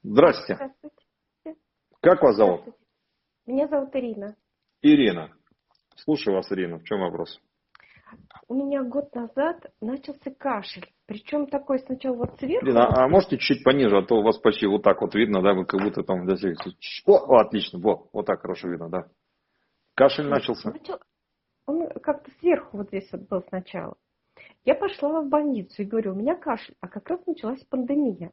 Здрасте. Здравствуйте. Как вас зовут? Здравствуйте. Меня зовут Ирина. Ирина. Слушаю вас, Ирина. В чем вопрос? У меня год назад начался кашель. Причем такой сначала вот сверху. Ирина, а можете чуть пониже, а то у вас почти вот так вот видно, да, вы как будто там достигли. О, отлично, вот так хорошо видно, да. Кашель начался. Он как-то сверху вот здесь вот был сначала. Я пошла в больницу и говорю, у меня кашель. А как раз началась пандемия.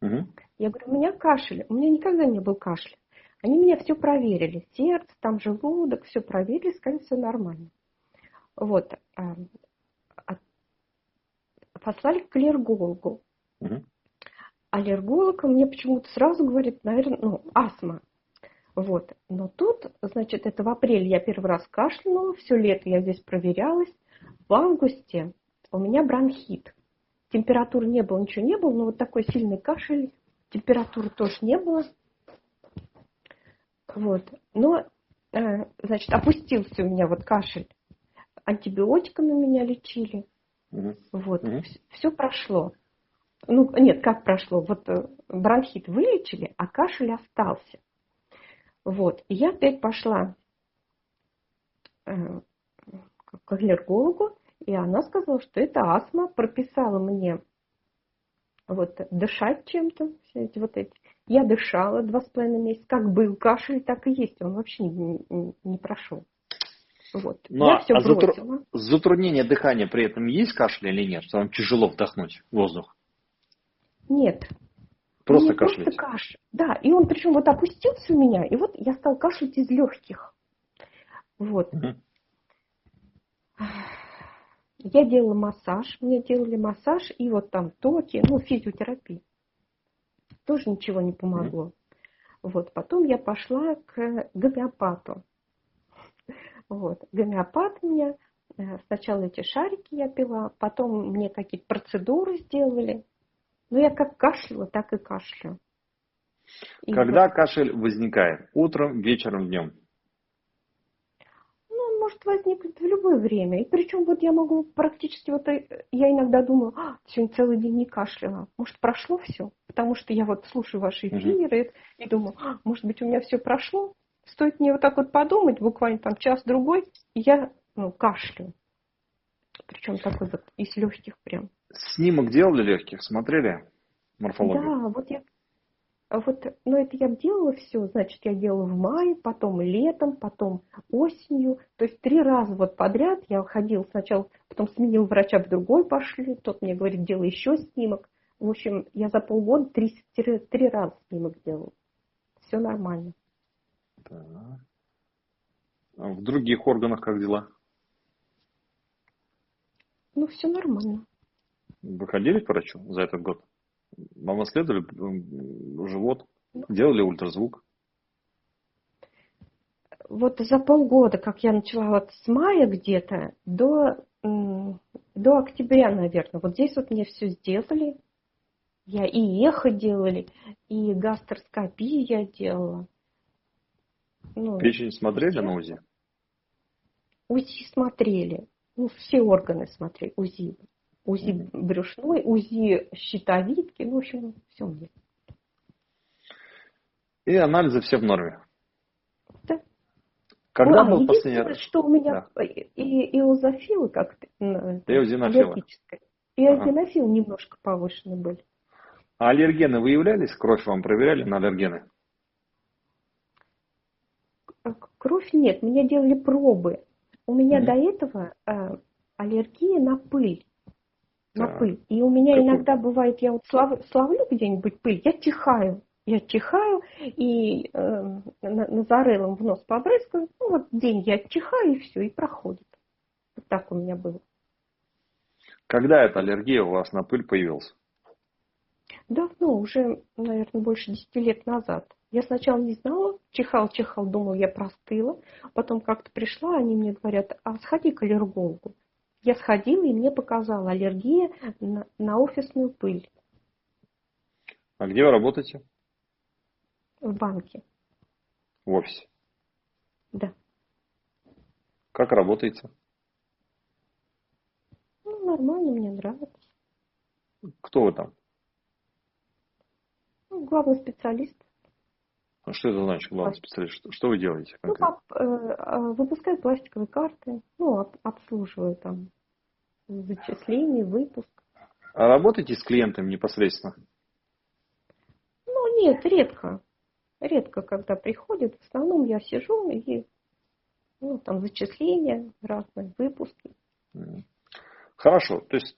Угу. Я говорю, у меня кашель. У меня никогда не был кашля. Они меня все проверили. Сердце, там желудок, все проверили, сказали, все нормально. Вот. Послали к аллергологу. Угу. Аллерголог мне почему-то сразу говорит, наверное, астма. Вот. Но тут, значит, это в апреле я первый раз кашлянула, все лето я здесь проверялась. В августе у меня бронхит. Температуры не было, ничего не было, но вот такой сильный кашель, температуры тоже не было. Вот. Но, значит, опустился у меня вот кашель. Антибиотиками меня лечили. Угу. Вот. Угу. Все прошло. Ну, нет, как прошло? Вот бронхит вылечили, а кашель остался. Вот. И я опять пошла к аллергологу, и она сказала, что это астма, прописала мне вот дышать чем-то, все эти вот эти. Я дышала 2,5 месяца, как был кашель, так и есть, он вообще не прошел. Вот. Ну, Я все бросила. затруднение дыхания при этом есть кашель или нет? Что вам тяжело вдохнуть воздух? Нет. Просто Мне кашлять. просто кашель. Да, и он причем вот опустился у меня, и вот я стал кашлять из легких. Вот. Угу. Я делала массаж, мне делали массаж и вот там токи, физиотерапия. Тоже ничего не помогло. Вот. Потом я пошла к гомеопату. Вот. Гомеопат мне, сначала эти шарики я пила, потом мне какие-то процедуры сделали. Но я как кашляла, так и кашляю. Когда вот, кашель возникает? Утром, вечером, днем? он может возникнуть в любое время. И причем вот я могу практически, я иногда думаю, сегодня целый день не кашляла. Может, прошло все? Потому что я вот слушаю ваши эфиры и думаю, может быть, у меня все прошло? Стоит мне вот так вот подумать, буквально там час-другой, и я кашляю. Причем такой вот из легких прям. Снимок делали легких? Смотрели морфологию? Да, но это я делала все, значит, я делала в мае, потом летом, потом осенью. То есть 3 раза вот подряд я ходила сначала, потом сменил врача, в другой пошли, тот мне говорит, делай еще снимок. В общем, я за полгода 3 раза снимок делала. Все нормально. Так. А в других органах как дела? Все нормально. Вы ходили к врачу за этот год? Вам исследовали живот? Делали ультразвук? Вот за полгода, как я начала вот с мая где-то до октября, наверное, вот здесь вот мне все сделали. Я и эхо делали, и гастроскопию я делала. Печень смотрели на УЗИ? УЗИ смотрели. Все органы смотрели. УЗИ брюшной, УЗИ щитовидки. В общем, все мне. И анализы все в норме. Да. Когда был последний раз? Что у меня и эозофилы как-то аллергическое. И эозинофил немножко повышены были. А аллергены выявлялись? Кровь вам проверяли на аллергены? Кровь нет, мне делали пробы. У меня до этого аллергия на пыль. На пыль. И у меня иногда бывает, я вот словлю где-нибудь пыль, я чихаю. И назорелом в нос побрызгаю. День я чихаю, и все, и проходит. Вот так у меня было. Когда эта аллергия у вас на пыль появилась? Давно, уже, наверное, больше 10 лет назад. Я сначала не знала, чихал, думала, я простыла. Потом как-то пришла, они мне говорят, сходи к аллергологу. Я сходила, и мне показала аллергия на офисную пыль. А где вы работаете? В банке. В офисе? Да. Как работаете? Нормально, мне нравится. Кто вы там? Ну, главный специалист. А что это значит, главный специалист? Что вы делаете Ну, конкретно? выпускаю пластиковые карты, ну, обслуживаю там зачисление, выпуск. А работаете с клиентом непосредственно? Ну, нет, редко. Редко, когда приходят. В основном я сижу и ну, там зачисления разные, выпуски. Хорошо, то есть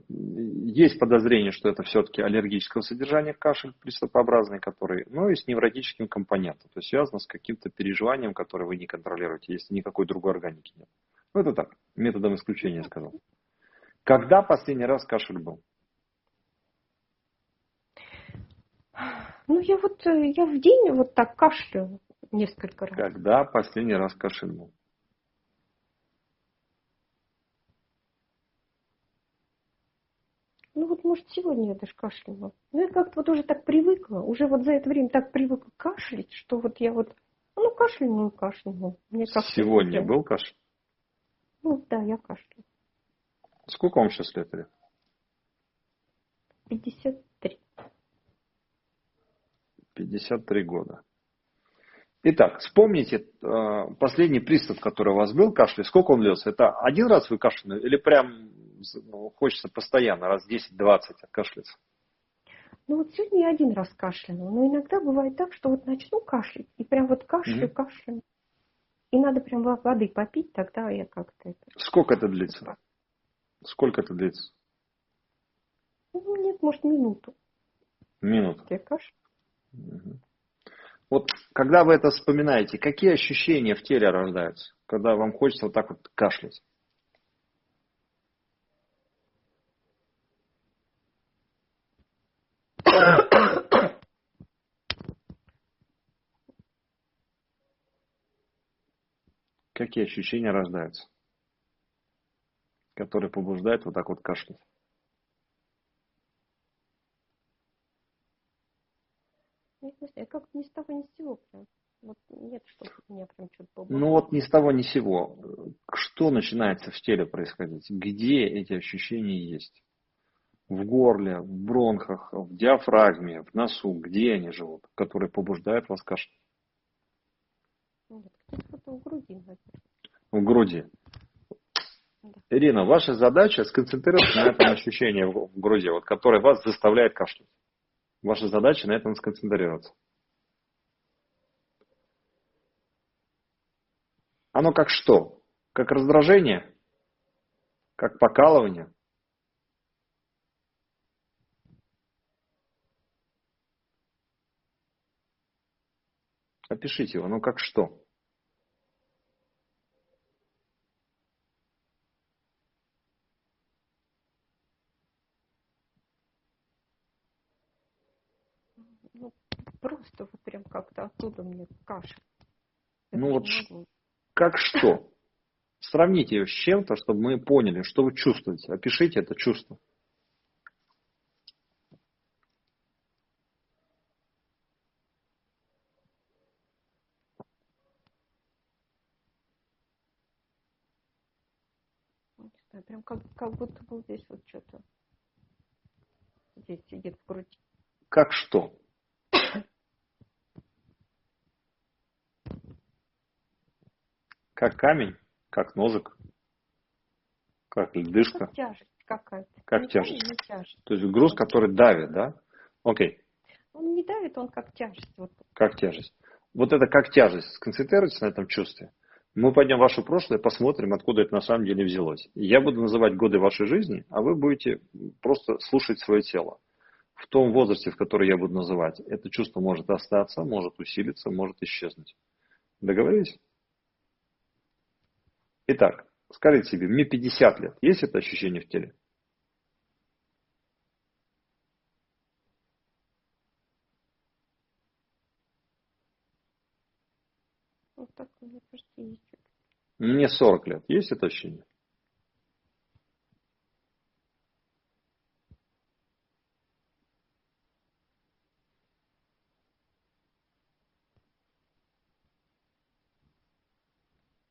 есть подозрение, что это все-таки аллергического содержания кашель приступообразный, который, ну и с невротическим компонентом, то есть связано с каким-то переживанием, которое вы не контролируете, если никакой другой органики нет. Ну это так, методом исключения сказал. Когда последний раз кашель был? Ну, я в день вот так кашляю несколько раз. Когда последний раз кашель был? Ну, вот, может, сегодня я даже кашляла. Ну, я как-то вот уже так привыкла. Уже вот за это время так привыкла кашлять, что вот я вот, ну, кашляну. Мне как-то Сегодня был кашель? Ну, да, я кашляю. Сколько вам сейчас лет? 53. 53 года. Итак, вспомните последний приступ, который у вас был, кашля, сколько он длился? Это один раз вы кашляли или прям хочется постоянно, раз 10-20 откашляться? Ну вот сегодня я один раз кашлянула, но иногда бывает так, что вот начну кашлять, и прям вот кашляю. И надо прям воды попить, тогда я как-то это... Сколько это длится? Сколько это длится? Ну, нет, может, минуту. Минуту. Я кашляю. Вот когда вы это вспоминаете, какие ощущения в теле рождаются, когда вам хочется вот так вот кашлять? Какие ощущения рождаются, которые побуждают вот так вот кашлять? Не знаю, как ни с того ни с сего прям. Вот нет, чтобы меня прям что-то побудило. Ну вот ни с того ни с сего. Что начинается в теле происходить? Где эти ощущения есть? В горле, в бронхах, в диафрагме, в носу. Где они живут, которые побуждают вас кашлять? Нет, где-то в груди, наверное. В груди. Да. Ирина, ваша задача сконцентрироваться на этом ощущении в груди, вот, которое вас заставляет кашлять. Ваша задача на этом сконцентрироваться. Оно как что? Как раздражение? Как покалывание? Опишите его, ну как что? Ну, просто вот прям как-то оттуда мне кашель. Ну вот как что? Сравните ее с чем-то, чтобы мы поняли, что вы чувствуете. Опишите это чувство. Не знаю, прям как будто бы здесь вот что-то здесь сидит в груди. Как что? Как камень, как ножик, как ледышка. Как тяжесть какая-то. Как не тяжесть. Камень, не тяжесть. То есть груз, который давит, да? Окей. Он не давит, он как тяжесть. Вот. Как тяжесть. Вот это как тяжесть. Сконцентрируйтесь на этом чувстве. Мы пойдем в ваше прошлое, посмотрим, откуда это на самом деле взялось. Я буду называть годы вашей жизни, а вы будете просто слушать свое тело. В том возрасте, в который я буду называть, это чувство может остаться, может усилиться, может исчезнуть. Договорились? Итак, скажите себе, мне 50 лет. Есть это ощущение в теле? Вот так, мне кажется, есть. Мне 40 лет. Есть это ощущение?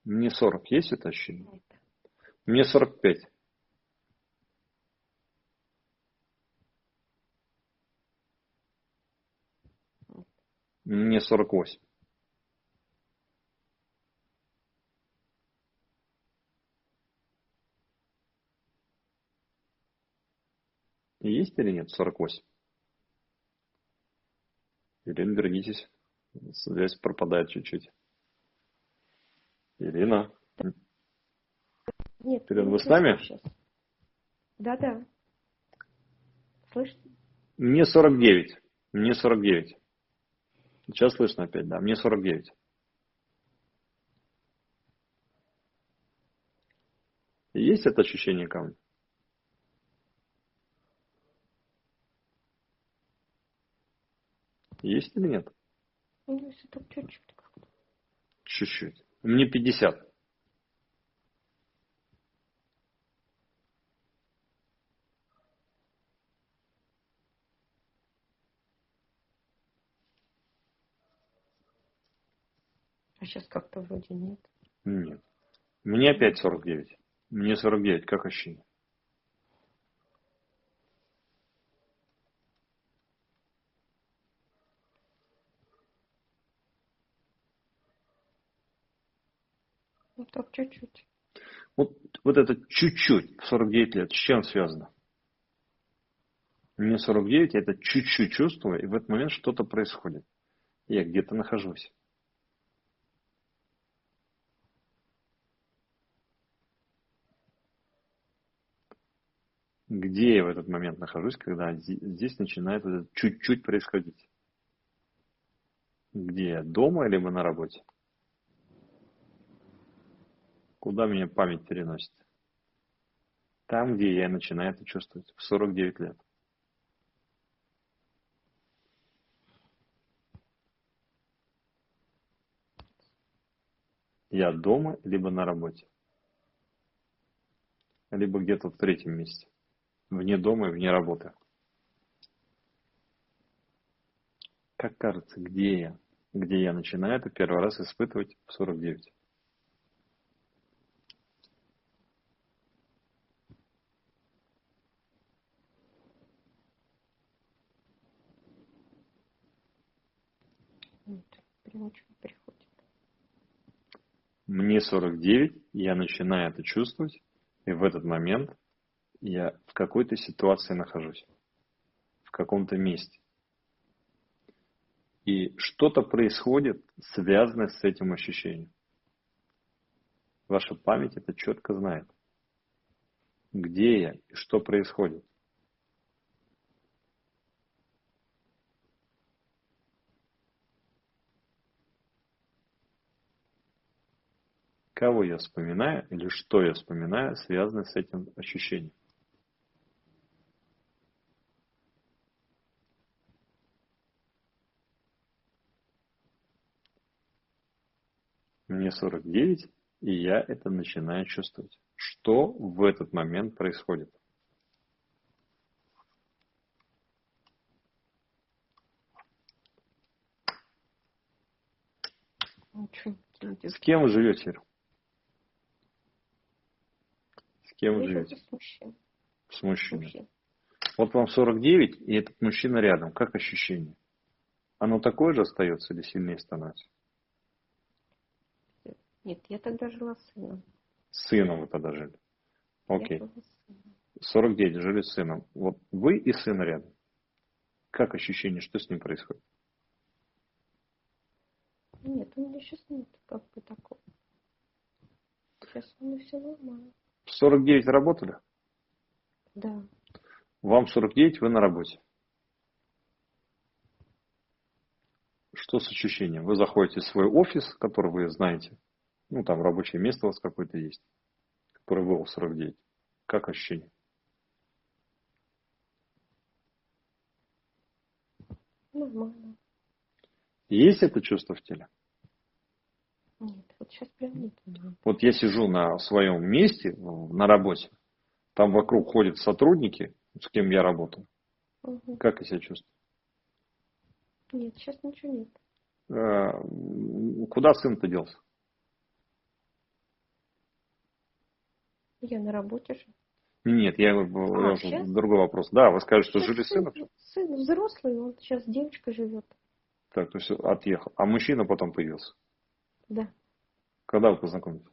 Мне 40. Есть это ощущение? Нет. Мне 45. Мне 48. Есть или нет 48? Ирина, вернитесь. Связь пропадает чуть-чуть. Ирина. Нет, Ирина, не вы с слышу нами? сейчас. Да-да. Слышите? Мне 49. Мне 49. Сейчас слышно опять, да. Мне 49. Есть это ощущение камня? Есть или нет? Ну, если так чуть-чуть как-то. Чуть-чуть. Мне 50. А сейчас как-то вроде нет. Нет. Мне опять 49. Мне 49. Как ощущение? Ну, так чуть-чуть. Вот это чуть-чуть в 49 лет, с чем связано? Мне 49, я это чуть-чуть чувствую, и в этот момент что-то происходит. Я где-то нахожусь. Где я в этот момент нахожусь, когда здесь начинает вот это чуть-чуть происходить? Где я? Дома либо на работе? Куда меня память переносит? Там, где я начинаю это чувствовать, в 49 лет. Я дома, либо на работе. Либо где-то в третьем месте. Вне дома и вне работы. Как кажется, где я? Где я начинаю это первый раз испытывать в 49? Нет, прям ничего не приходит. Мне 49, я начинаю это чувствовать, и в этот момент я в какой-то ситуации нахожусь, в каком-то месте. И что-то происходит, связанное с этим ощущением. Ваша память это четко знает. Где я и что происходит. Кого я вспоминаю или что я вспоминаю, связанное с этим ощущением. Мне 49, и я это начинаю чувствовать. Что в этот момент происходит? Ничего не С кем вы живете, Ира? С кем вы Я живете? живу с мужчиной. С мужчиной. Вот вам 49, и этот мужчина рядом. Как ощущение? Оно такое же остается или сильнее становится? Нет, я тогда жила с сыном. С сыном вы тогда жили. Окей. Я жила с сыном. 49 жили с сыном. Вот вы и сын рядом. Как ощущение, что с ним происходит? Нет, у меня сейчас нет как бы такого. Сейчас у меня все нормально. В 49 работали? Да. Вам 49, вы на работе. Что с ощущением? Вы заходите в свой офис, который вы знаете. Ну, там рабочее место у вас какое-то есть, которое было в 49. Как ощущение? Нормально. Есть это чувство в теле? Нет, вот сейчас прям нет. Вот я сижу на своем месте, на работе, там вокруг ходят сотрудники, с кем я работаю. Угу. Как я себя чувствую? Нет, сейчас ничего нет. Куда сын-то делся? Я на работе же. Нет, я Сейчас? другой вопрос. Да, вы скажете, что Сейчас жили с сыном? сын взрослый, он сейчас с девочкой живет. Так, то есть отъехал. А мужчина потом появился? Да, Когда вы познакомились?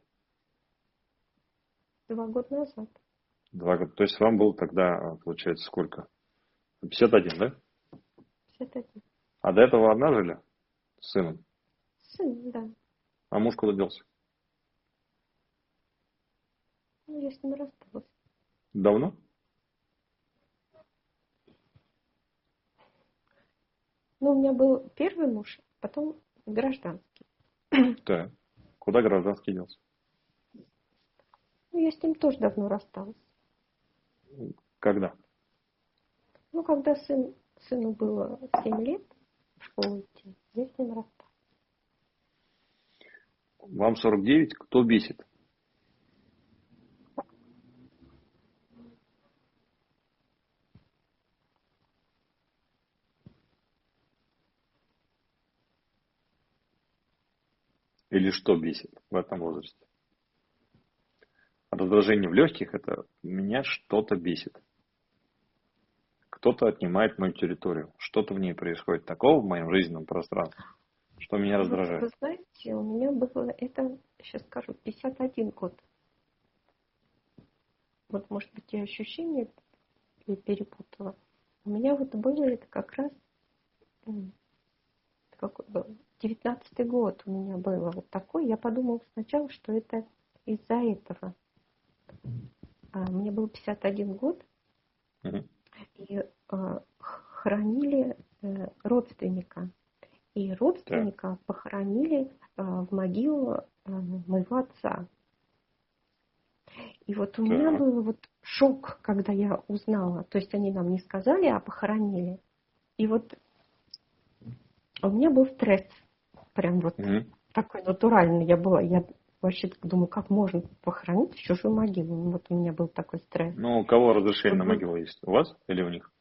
2 года назад. 2 года. То есть вам было тогда, получается, сколько? 51, да? 51. А до этого одна жили с сыном? Сын, да. А муж куда делся? Ну, я с ним рассталась. Давно? Ну, у меня был первый муж, потом гражданский. Да. Куда гражданский делся? Ну, я с ним тоже давно рассталась. Когда? Ну, когда сыну было 7 лет в школу идти, я с ним рассталась. Вам 49, кто бесит? Или что бесит в этом возрасте? Раздражение в легких – это меня что-то бесит. Кто-то отнимает мою территорию. Что-то в ней происходит такого в моем жизненном пространстве, что меня Вот раздражает. вы знаете, у меня было, это, сейчас скажу, 51 год. Вот, может быть, я ощущение перепутала. У меня вот было это как раз, какой был, 19-й год у меня было вот такой. Я подумала сначала, что это из-за этого. Мне было 51 год, Мгм. и хоронили родственника. И Так. родственника похоронили в могилу моего отца. И вот у меня Так. был вот шок, когда я узнала. То есть они нам не сказали, а похоронили. И вот у меня был стресс. Прям вот Мгм. такой натуральный я была. Я вообще думаю, как можно похоронить в чужую могилу. Вот у меня был такой стресс. Ну, у кого разрешение на Вот, могилу есть? У вас или у них?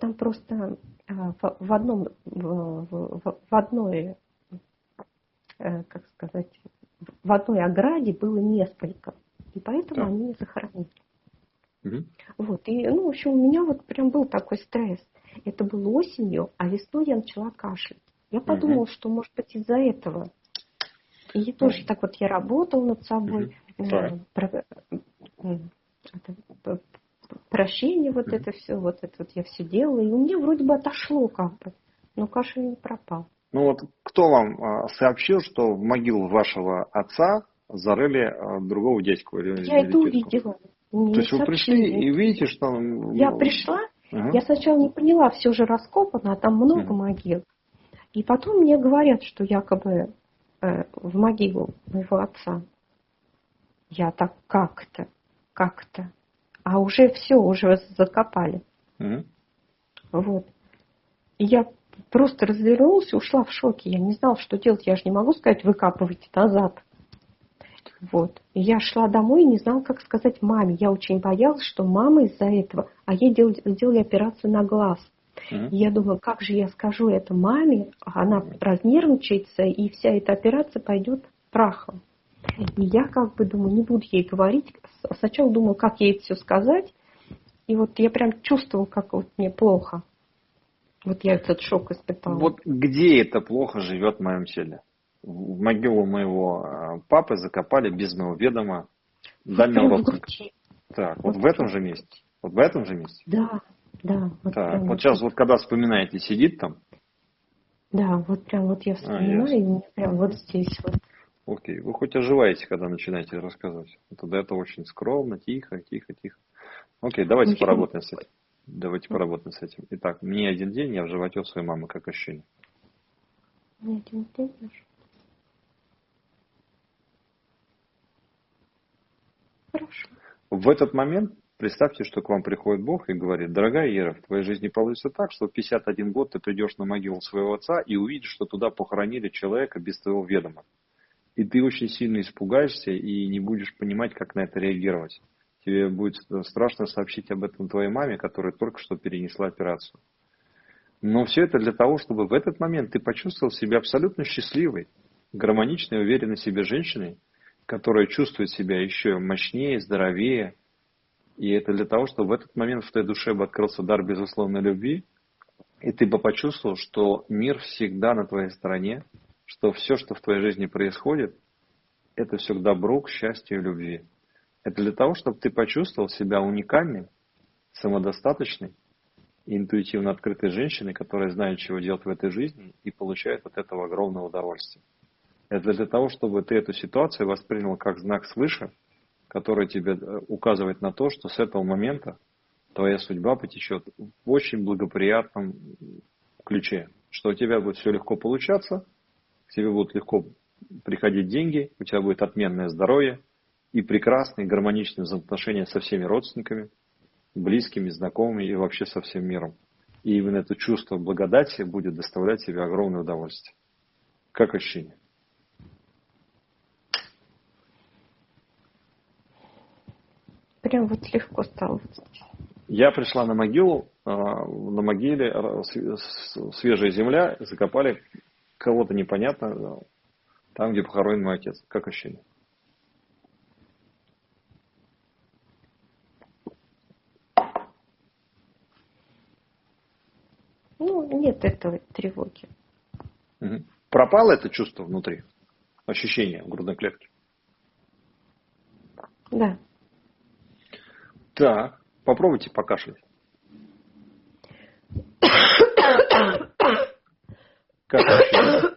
там просто в одном, в одной, как сказать, в одной ограде было несколько. И поэтому Так. они захоронили. Мгм. Вот. И, ну, в общем, у меня вот прям был такой стресс. Это было осенью, а весной я начала кашлять. Я подумала, что, может быть, из-за этого. И я тоже так вот я работала над собой. Мгм. Так. Это, прощение, вот Мгм. это все, вот это вот я все делала. И у меня вроде бы отошло как бы. Но кашель не пропал. Ну вот кто вам сообщил, что в могилу вашего отца зарыли другого дядьку Я или это тетку? увидела. То Мне есть вы пришли сообщили. и видите, что... Я пришла, Ага. я сначала не поняла, все же раскопано, а там много Мгм. могил. И потом мне говорят, что якобы в могилу моего отца. Я так как-то. А уже все, уже закопали. Мгм. Вот. И я просто развернулась и ушла в шоке. Я не знала, что делать. Я же не могу сказать, выкапывайте назад. Вот. И я шла домой и не знала, как сказать маме. Я очень боялась, что мама из-за этого... А ей сделали операцию на глаз. Мгм. И я думаю, как же я скажу это маме, она разнервничается, и вся эта операция пойдет прахом. И я как бы думаю, не буду ей говорить. Сначала думала, как ей это все сказать. И вот я прям чувствовала, как вот мне плохо. Вот я этот шок испытала. Вот где это плохо живет в моем теле? В могилу моего папы закопали без моего ведома Вот дальнего прям в родственника. груди. Так, вот Вот в этом прям. же месте. Вот в этом же месте. Да, вот Так, прям вот вот сейчас тут. вот когда вспоминаете, сидит там. Да, вот прям вот я вспоминаю, и Ясно. мне прям вот здесь вот. Окей. Вы хоть оживаете, когда начинаете рассказывать. Это до этого очень скромно, тихо. Окей, Ну, давайте я... поработаем с этим. Давайте поработаем с этим. Итак, мне один день, я в животе у своей мамы, как ощущение? Мне один день даже. Хорошо. В этот момент представьте, что к вам приходит Бог и говорит: дорогая Ира, в твоей жизни получится так, что в 51 год ты придешь на могилу своего отца и увидишь, что туда похоронили человека без твоего ведома. И ты очень сильно испугаешься и не будешь понимать, как на это реагировать. Тебе будет страшно сообщить об этом твоей маме, которая только что перенесла операцию. Но все это для того, чтобы в этот момент ты почувствовал себя абсолютно счастливой, гармоничной, уверенной в себе женщиной, которая чувствует себя еще мощнее, здоровее. И это для того, чтобы в этот момент в твоей душе бы открылся дар безусловной любви, И ты бы почувствовал, что мир всегда на твоей стороне, что все, что в твоей жизни происходит, это все к добру, к счастью и любви. Это для того, чтобы ты почувствовал себя уникальной, самодостаточной и интуитивно открытой женщиной, которая знает, чего делать в этой жизни и получает от этого огромное удовольствие. Это для того, чтобы ты эту ситуацию воспринял как знак свыше, который тебе указывает на то, что с этого момента твоя судьба потечет в очень благоприятном ключе, что у тебя будет все легко получаться, к тебе будут легко приходить деньги, у тебя будет отменное здоровье и прекрасные гармоничные взаимоотношения со всеми родственниками, близкими, знакомыми и вообще со всем миром. И именно это чувство благодати будет доставлять тебе огромное удовольствие. Как ощущение? Прям вот легко стало. Я пришла на могилу, на могиле свежая земля, закопали кого-то непонятно, там, где похоронен мой отец. Как ощущение? Ну, нет этого тревоги. Угу. Пропало это чувство внутри? Ощущение в грудной клетке? Да. Так, попробуйте покашлять. Как ощущение?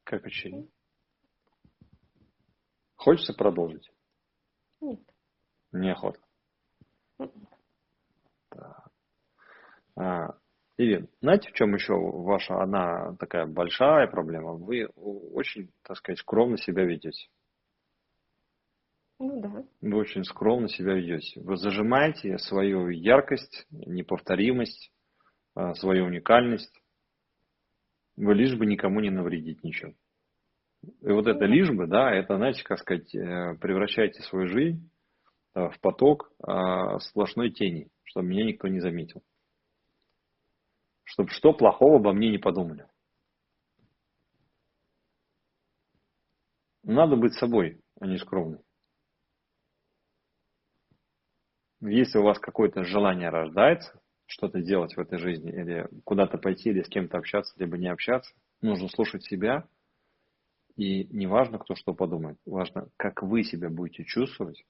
Как ощущение? Хочется продолжить? Нет. Неохота. Ирина, знаете, в чем еще ваша одна такая большая проблема? Вы очень, так сказать, скромно себя ведете. Ну да. Вы очень скромно себя ведете. Вы зажимаете свою яркость, неповторимость, свою уникальность. Вы лишь бы никому не навредить ничего. И вот это лишь бы, да, это, знаете, как сказать, превращаете свою жизнь в поток сплошной тени, чтобы меня никто не заметил. Чтобы что плохого обо мне не подумали. Надо быть собой, а не скромным. Если у вас какое-то желание рождается, что-то делать в этой жизни, или куда-то пойти, или с кем-то общаться, либо не общаться, нужно слушать себя. И не важно, кто что подумает. Важно, как вы себя будете чувствовать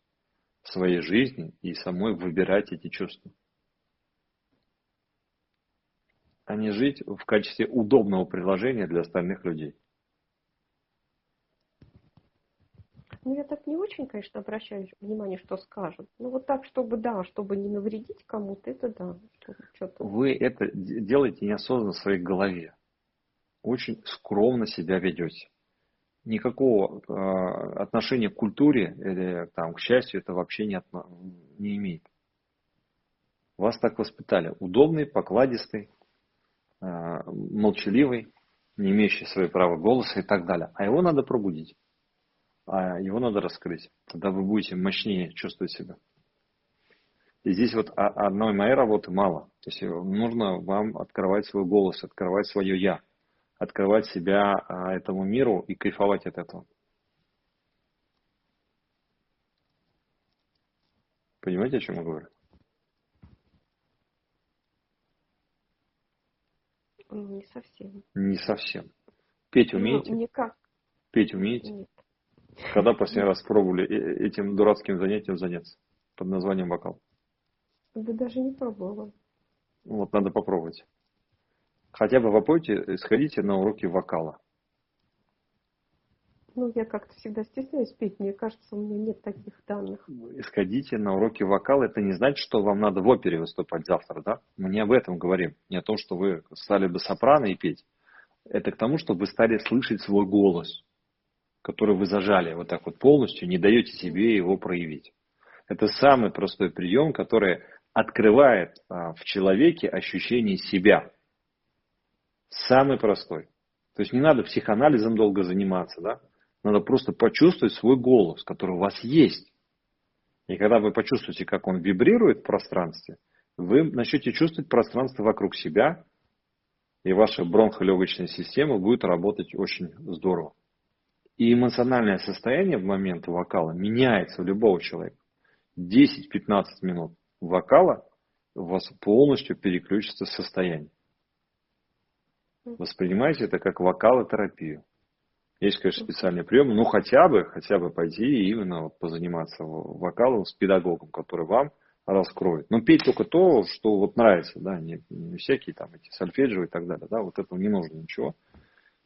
в своей жизни и самой выбирать эти чувства. А не жить в качестве удобного приложения для остальных людей. Ну, я так не очень, конечно, обращаю внимание, что скажут. Ну, вот так, чтобы, да, чтобы не навредить кому-то, это да. Что-то. Вы это делаете неосознанно в своей голове. Очень скромно себя ведете. Никакого отношения к культуре или там, к счастью это вообще не имеет. Вас так воспитали. Удобный, покладистый, молчаливый, не имеющий свое право голоса и так далее. А его надо пробудить. А его надо раскрыть. Тогда вы будете мощнее чувствовать себя. И здесь вот одной моей работы мало. То есть нужно вам открывать свой голос, открывать свое «я», открывать себя этому миру и кайфовать от этого. Понимаете, о чем я говорю? Не совсем. Не совсем. Петь умеете? Ну, никак. Петь умеете? Нет. Когда последний раз пробовали этим дурацким занятием заняться под названием вокал? Да даже не пробовала. Вот надо попробовать. Хотя бы вопойте, сходите на уроки вокала. Ну, я как-то всегда стесняюсь петь. Мне кажется, у меня нет таких данных. Сходите на уроки вокала. Это не значит, что вам надо в опере выступать завтра, да? Мы не об этом говорим. Не о том, что вы стали бы сопрано и петь. Это к тому, чтобы вы стали слышать свой голос, который вы зажали вот так вот полностью, не даете себе его проявить. Это самый простой прием, который открывает в человеке ощущение себя. Самый простой. То есть не надо психоанализом долго заниматься, да? Надо просто почувствовать свой голос, который у вас есть. И когда вы почувствуете, как он вибрирует в пространстве, вы начнете чувствовать пространство вокруг себя, и ваша бронхолегочная система будет работать очень здорово. И эмоциональное состояние в момент вокала меняется у любого человека. 10-15 минут вокала у вас полностью переключится состояние. Воспринимайте это как вокалотерапию. Есть, конечно, специальные приемы, но хотя бы пойти и именно вот позаниматься вокалом с педагогом, который вам раскроет. Но петь только то, что вот нравится, да, не всякие там эти сольфеджио и так далее, да, вот этого не нужно ничего.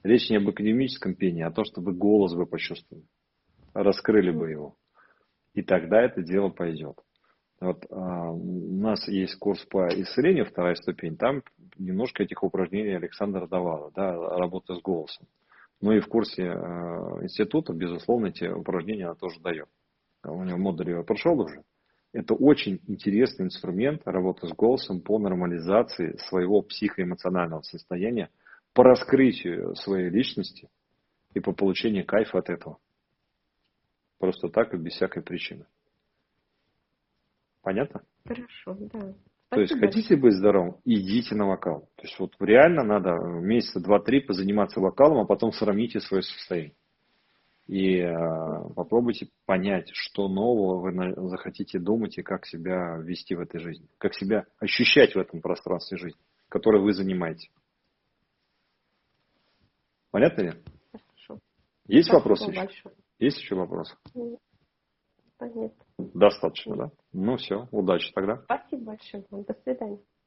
Речь не об академическом пении, а то, чтобы голос вы почувствовали, раскрыли бы его. И тогда это дело пойдет. Вот, у нас есть курс по исцелению, 2-я ступень, там немножко этих упражнений Александр давала, да, работа с голосом. Ну и в курсе института, безусловно, эти упражнения она тоже дает. У него модуль я прошел уже. Это очень интересный инструмент работы с голосом по нормализации своего психоэмоционального состояния, по раскрытию своей личности и по получению кайфа от этого. Просто так и без всякой причины. Понятно? Хорошо, да. То есть, Спасибо. хотите быть здоровым, идите на вокал. То есть, вот реально надо месяца 2-3 позаниматься вокалом, а потом сравните свое состояние. И попробуйте понять, что нового вы захотите думать и как себя вести в этой жизни. Как себя ощущать в этом пространстве жизни, которое вы занимаете. Понятно ли? Хорошо. Есть Спасибо вопросы еще? большое. Есть еще вопросы? Понятно. Достаточно, да? Ну все, удачи тогда. Спасибо большое вам. До свидания.